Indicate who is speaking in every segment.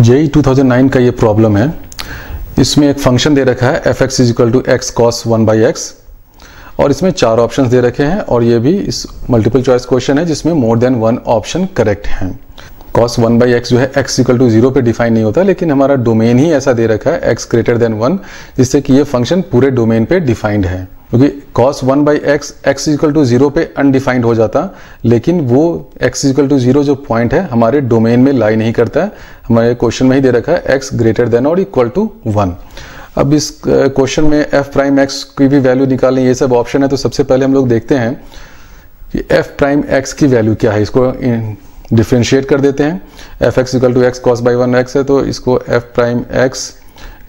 Speaker 1: JEE 2009 का ये problem है। इसमें एक फंक्शन दे रखा है f(x = x cos 1/x) और इसमें 4 ऑप्शंस दे रखे हैं और ये भी इस मल्टीपल चॉइस क्वेश्चन है जिसमें मोर देन 1 ऑप्शन करेक्ट है। cos 1/x जो है x = 0 पे डिफाइन नहीं होता, लेकिन हमारा डोमेन ही ऐसा दे रखा है x > 1, जिससे कि ये फंक्शन पूरे डोमेन पे डिफाइंड है। क्योंकि cos 1/x x = 0 पे अनडिफाइंड हो जाता, लेकिन वो x = 0 जो पॉइंट है हमारे डोमेन में लाई नहीं करता है। हमारे क्वेश्चन में ही दे रखा है x > 1। अब इस क्वेश्चन में f'(x) की भी वैल्यू निकालनी, ये सब ऑप्शन है। तो सबसे पहले हम लोग देखते हैं कि f'(x) की वैल्यू क्या है। इसको डिफ्रेंशिएट कर देते हैं। f(x = x cos 1x) है, तो इसको f'(x)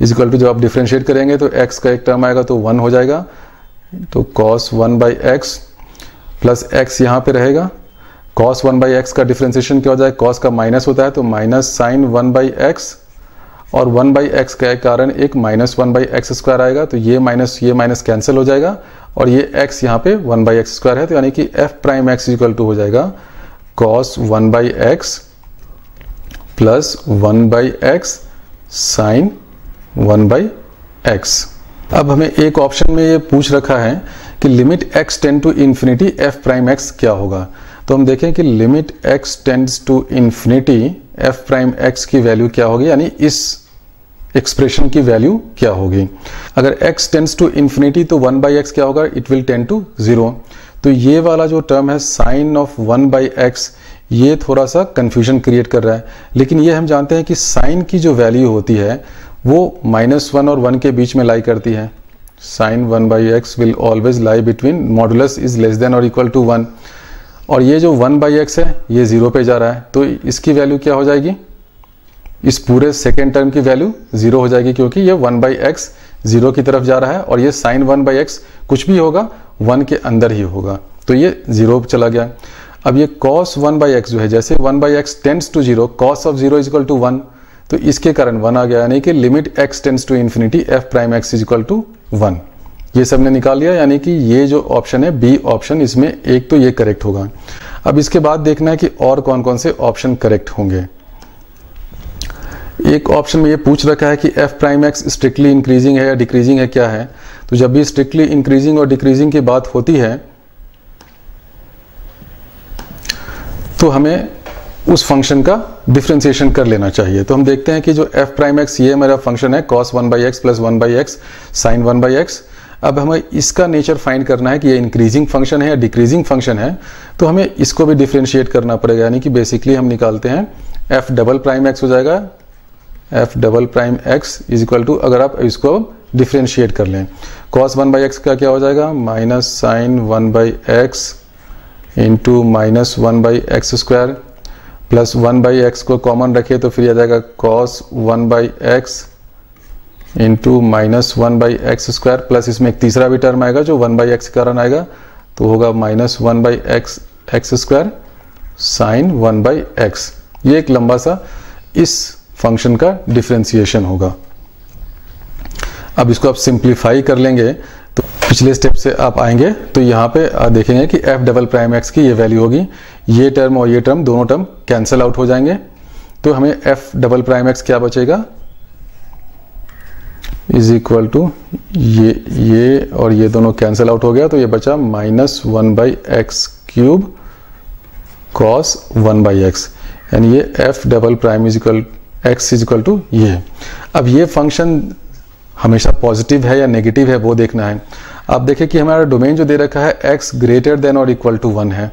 Speaker 1: जब आप डिफ्रेंशिएट करेंगे तो x का एक टर्म आएगा तो 1 हो जाएगा, तो cos 1/x प्लस x यहाँ पे रहेगा। cos 1/x का डिफ्रेंशिएशन क्या हो जाएगा, cos का माइनस होता है तो माइनस sin 1/x, और 1/x के कारण एक -1/x² आएगा, तो ये माइनस कैंसिल हो जाएगा और ये x यहाँ पे 1/x² है, तो यानी कि f'(x) = हो जाएगा cos 1/x plus 1/x sin 1/x। अब हमें एक ऑप्शन में ये पूछ रखा है कि limit x tend to infinity f'(x) क्या होगा। तो हम देखें कि limit x tends to infinity f'(x) की वैल्यू क्या होगी, यानी इस एक्सप्रेशन की वैल्यू क्या होगी। अगर x टेंड्स टू इन्फिनिटी तो 1/x क्या होगा, इट विल टेंड टू 0। तो ये वाला जो टर्म है साइन ऑफ 1/x, ये थोड़ा सा कंफ्यूजन क्रिएट कर रहा है, लेकिन ये हम जानते हैं कि साइन की जो वैल्यू होती है वो -1 और 1 के बीच में लाई करती है। Sine 1/x will always lie between modulus is less than और इक्वल टू 1, और ये जो 1/x है ये 0 पे जा रहा है, तो इसकी वैल्यू क्या हो जाएगी, इस पूरे सेकेंड टर्म की वैल्यू 0 हो जाएगी, क्योंकि ये 1/x 0 की तरफ जा रहा है और ये साइन 1/x कुछ भी होगा 1 के अंदर ही होगा, तो ये 0 चला गया। अब ये cos 1/x जो है, जैसे 1/x tends to 0, cos of 0 = 1, तो इसके कारण 1 आ गया, यानी कि limit x tends to infinity f'(x) = 1। ये सबने निकाल लिया, यानी कि ये जो ऑप्शन है बी ऑप्शन, इसमें एक तो ये करेक्ट होगा। अब इसके बाद देखना है कि और कौन कौन से ऑप्शन करेक्ट होंगे। एक ऑप्शन में ये पूछ रखा है कि f'(x) स्ट्रिक्टली इंक्रीजिंग है या डिक्रीजिंग है, क्या है। तो जब भी स्ट्रिक्टली इंक्रीजिंग और डिक्रीजिंग की बात होती है तो हमें उस फंक्शन का डिफरेंशिएशन कर लेना चाहिए। तो हम देखते हैं कि जो f'(x) ये मेरा फंक्शन है cos 1/x plus 1/x sin 1/x। अब हमें इसका नेचर फाइंड करना है कि ये इंक्रीजिंग फंक्शन है या डिक्रीजिंग फंक्शन है, तो हमें इसको भी डिफरेंशिएट करना पड़ेगा। यानी कि बेसिकली हम निकालते हैं f'(x) हो जाएगा f'(x) = अगर आप इसको डिफरेंशिएट कर लें, cos 1/x का क्या हो जाएगा, -sin 1/x into -1/x² plus 1/x को कॉमन रखे तो फिर आ जाएगा cos 1/x into -1/x² plus इसमें एक तीसरा भी टर्म आएगा जो 1/x के कारण आएगा, तो होगा -1/x² sin 1/x। ये एक लंबा सा इस फंक्शन का डिफरेंशिएशन होगा। अब इसको आप सिंप्लीफाई कर लेंगे तो पिछले स्टेप से आप आएंगे तो यहाँ पे देखेंगे कि f'(x) की ये वैल्यू होगी, ये टर्म और ये टर्म दोनों टर्म कैंसिल आउट हो जाएंगे, तो हमें f'(x) क्या बचेगा, इज इक्वल टू ये और ये दोनों कैंसिल आउट हो गया, तो ये बचा -1/x³ cos 1/x, यानी ये f'(x) = ये। अब ये फंक्शन हमेशा पॉजिटिव है या नेगेटिव है वो देखना है। आप देखें कि हमारा डोमेन जो दे रखा है x > 1 है,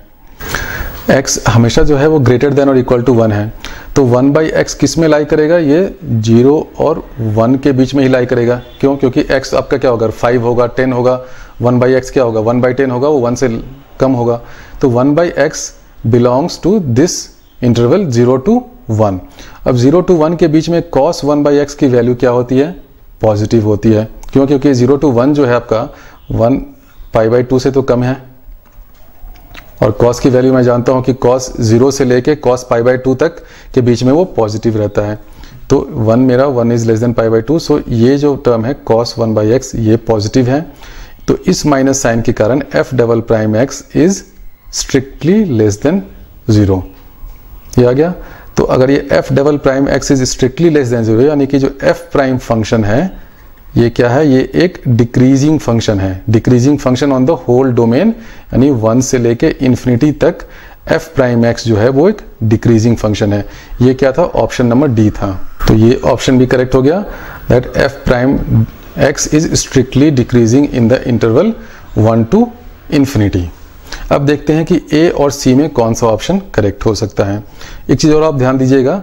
Speaker 1: x हमेशा जो है वो > 1 है, तो 1/x किस में लाई करेगा, ये 0 और 1 के बीच में ही लाई करेगा। क्यों, क्योंकि x आपका क्या होगा, 5 होगा, 10 होगा, 1/x क्या होगा, 1/10 होगा, वो 1 से कम होगा, तो 1/x belongs to this interval 0 to 1। अब 0 to 1 के बीच में cos 1/x की वैल्यू क्या होती है, पॉजिटिव होती है। क्यों, क्योंकि 0 to 1 जो है आपका 1 π/2 से तो कम है, और cos की वैल्यू मैं जानता हूं कि cos 0 से लेके cos π/2 तक के बीच में वो पॉजिटिव रहता है, तो 1 मेरा 1 इज लेस देन π/2, सो ये जो टर्म है cos 1/x ये पॉजिटिव है, तो इस माइनस साइन के कारण f'(x) is strictly less than 0। ये आ गया। तो अगर ये F double prime x is strictly less than 0, यानी कि जो एफ प्राइम फंक्शन है ये क्या है, ये एक डिक्रीजिंग फंक्शन है, decreasing function on the whole domain, यानी 1 से लेके इन्फिनिटी तक एफ प्राइम एक्स जो है वो एक डिक्रीजिंग फंक्शन है। ये क्या था, ऑप्शन नंबर डी था। तो ये ऑप्शन भी करेक्ट हो गया, that F prime x is strictly decreasing in the interval 1 to infinity. अब देखते हैं कि ए और सी में कौन सा ऑप्शन करेक्ट हो सकता है। एक चीज और आप ध्यान दीजिएगा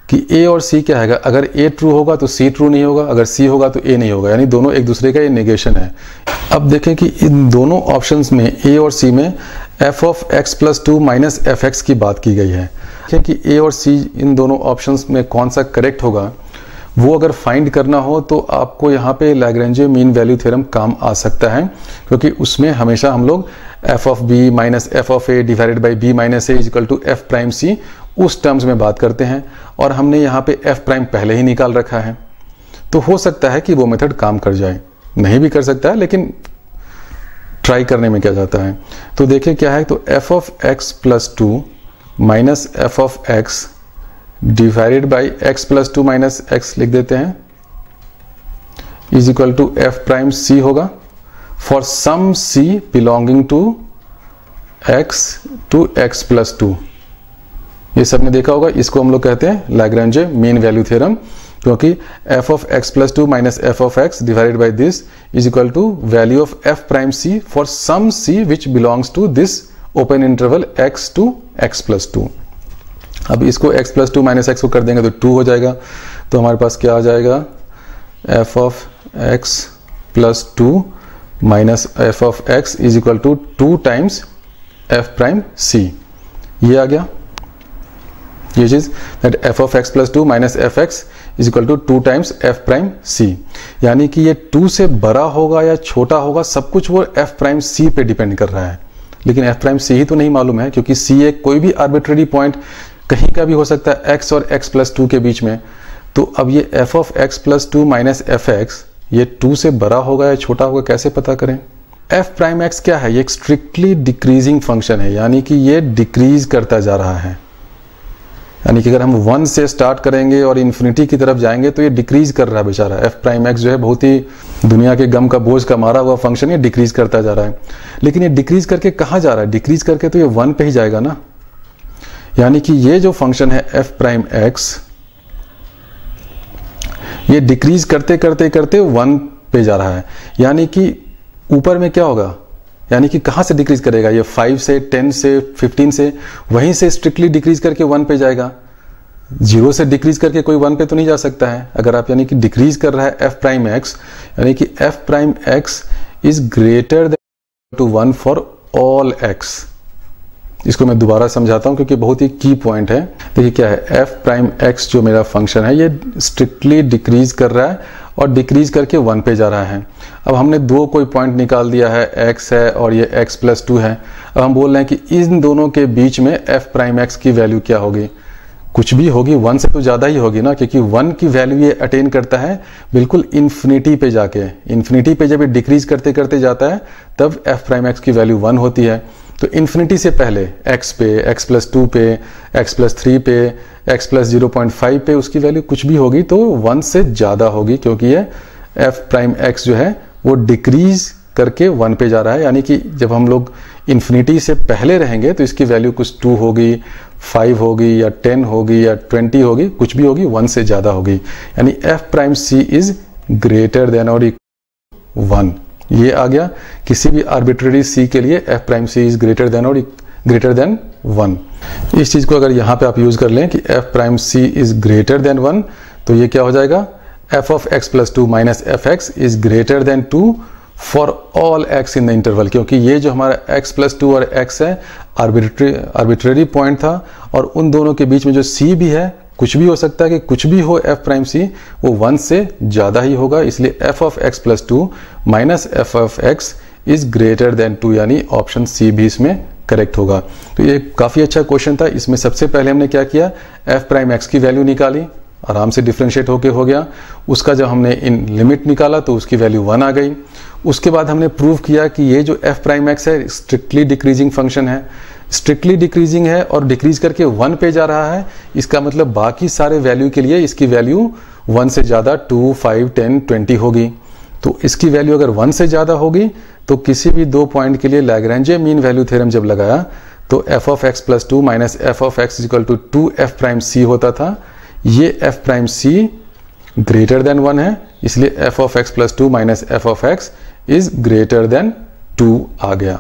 Speaker 1: कि ए और सी क्या है, अगर ए ट्रू होगा तो सी ट्रू नहीं होगा, अगर सी होगा तो ए नहीं होगा, यानी दोनों एक दूसरे का ये नेगेशन है। अब देखें कि इन दोनों ऑप्शंस में ए और सी में F of x plus 2 minus f x की बात की गई है। देखें कि ए और सी इन दोनों ऑप्शंस में कौन सा करेक्ट होगा, वो अगर फाइंड करना हो तो आपको यहाँ पे लैग्रेंजे मीन वैल्यू थ्योरम काम आ सकता है, क्योंकि उसमें हमेशा हम लोग f of b minus f of a divided by b minus a equal to f prime c उस टर्म्स में बात करते हैं, और हमने यहाँ पे एफ प्राइम पहले ही निकाल रखा है। तो हो सकता है कि वो मेथड काम कर जाए, नहीं भी कर सकता है, लेकिन ट्राई करने में क्या जाता है। तो देखिए क्या है, तो f of x plus 2 minus f of x divided by x plus 2 minus x लिख देते हैं is equal to f prime c होगा for some c belonging to x plus 2। ये सबने देखा होगा, इसको हम लोग कहते हैं लैग्रेंजे मीन वैल्यू थ्योरम, क्योंकि f of x plus 2 minus f of x divided by this is equal to value of f prime c for some c which belongs to this open interval x to x plus 2। अब इसको x plus 2 minus x को कर देंगे तो 2 हो जाएगा। तो हमारे पास क्या आ जाएगा, f of x plus 2 minus f of x is equal to 2 times f prime c. ये आ गया ये चीज, that f of x plus 2 minus f x is equal to 2 times f prime c. यानी कि ये 2 से बड़ा होगा या छोटा होगा, सब कुछ वो एफ प्राइम सी पे डिपेंड कर रहा है, लेकिन एफ प्राइम सी ही तो नहीं मालूम है, क्योंकि सी एक कोई भी आर्बिट्रेरी पॉइंट कहीं का भी हो सकता है x और x प्लस 2 के बीच में। तो अब ये f of x plus 2 minus f x ये 2 से बड़ा होगा या छोटा होगा, कैसे पता करें। f प्राइम x क्या है, ये एक स्ट्रिक्टली डिक्रीजिंग फंक्शन है, यानी कि ये डिक्रीज करता जा रहा है। यानी कि अगर हम 1 से स्टार्ट करेंगे और इन्फिनिटी की तरफ जाएंगे तो ये डिक्रीज कर रहा है बेचारा। f प्राइम x जो है बहुत ही दुनिया के गम का बोझ का मारा हुआ फंक्शन, ये डिक्रीज करता जा रहा है। लेकिन ये डिक्रीज करके कहाँ जा रहा है, डिक्रीज करके तो ये 1 पे ही जाएगा ना। यानी कि ये जो फंक्शन है f प्राइम x, ये डिक्रीज करते करते करते 1 पे जा रहा है। यानी कि ऊपर में क्या होगा, यानी कि कहां से डिक्रीज करेगा, ये 5 से 10 से 15 से, वहीं से स्ट्रिक्टली डिक्रीज करके 1 पे जाएगा। 0 से डिक्रीज करके कोई 1 पे तो नहीं जा सकता है। अगर आप यानी कि डिक्रीज कर रहा है f प्राइम x, यानी कि f prime x is greater than to 1 for all x। इसको मैं दोबारा समझाता हूं क्योंकि बहुत ही की पॉइंट है। देखिए क्या है, f प्राइम x जो मेरा फंक्शन है ये स्ट्रिक्टली डिक्रीज कर रहा है और डिक्रीज करके 1 पे जा रहा है। अब हमने दो कोई पॉइंट निकाल दिया है, x है और ये x प्लस 2 है। अब हम बोल रहे हैं कि इन दोनों के बीच में f प्राइम x की वैल्यू क्या होगी, कुछ भी होगी, 1 से तो ज़्यादा ही होगी ना, क्योंकि 1 की वैल्यू ये अटेन करता है बिल्कुल इन्फिनिटी पे जाके। इन्फिनिटी पे जब ये डिक्रीज करते करते जाता है तब f प्राइम x की वैल्यू 1 होती है। तो इन्फिनिटी से पहले x पे, x प्लस 2 पे, x प्लस 3 पे, x प्लस 0.5 पे उसकी वैल्यू कुछ भी होगी तो 1 से ज़्यादा होगी, क्योंकि ये f प्राइम x जो है वो डिक्रीज करके 1 पे जा रहा है। यानी कि जब हम लोग इन्फिनिटी से पहले रहेंगे तो इसकी वैल्यू कुछ 2 होगी, 5 होगी या 10 होगी या 20 होगी, कुछ भी होगी, 1 से ज़्यादा होगी। यानी f prime c is greater then और इक्वल 1। ये आ गया, किसी भी आर्बिट्रेरी c के लिए f prime c is greater then और ग्रेटर देन 1। इस चीज़ को अगर यहाँ पे आप यूज़ कर लें कि f prime c is greater than 1, तो ये क्या हो जाएगा, f of x plus 2 minus f x is greater than 2 for all x in the interval. क्योंकि ये जो हमारा x प्लस 2 और x है आर्बिट्रेरी पॉइंट था, और उन दोनों के बीच में जो c भी है, कुछ भी हो सकता है कि कुछ भी हो f प्राइम c, वो 1 से ज़्यादा ही होगा। इसलिए f of x plus 2 minus f of x is greater than 2, यानी ऑप्शन सी भी इसमें करेक्ट होगा। तो ये काफ़ी अच्छा क्वेश्चन था। इसमें सबसे पहले हमने क्या किया, f प्राइम x की वैल्यू निकाली, आराम से डिफ्रेंशिएट होके हो गया। उसका जब हमने इन लिमिट निकाला तो उसकी वैल्यू 1 आ गई। उसके बाद हमने प्रूव किया कि ये जो f प्राइम x है स्ट्रिक्टली डिक्रीजिंग फंक्शन है। स्ट्रिक्टली डिक्रीजिंग है और डिक्रीज करके 1 पे जा रहा है, इसका मतलब बाकी सारे वैल्यू के लिए इसकी वैल्यू 1 से ज़्यादा 2, 5, 10, 20 होगी। तो इसकी वैल्यू अगर 1 से ज़्यादा होगी तो किसी भी 2 पॉइंट के लिए लैग्रेंजे मीन वैल्यू थ्योरम जब लगाया तो f of x plus 2 minus f of x equal to 2f prime c होता था। ये f prime c greater than 1 है, इसलिए f of x plus 2 minus f of x is greater than 2 आ गया।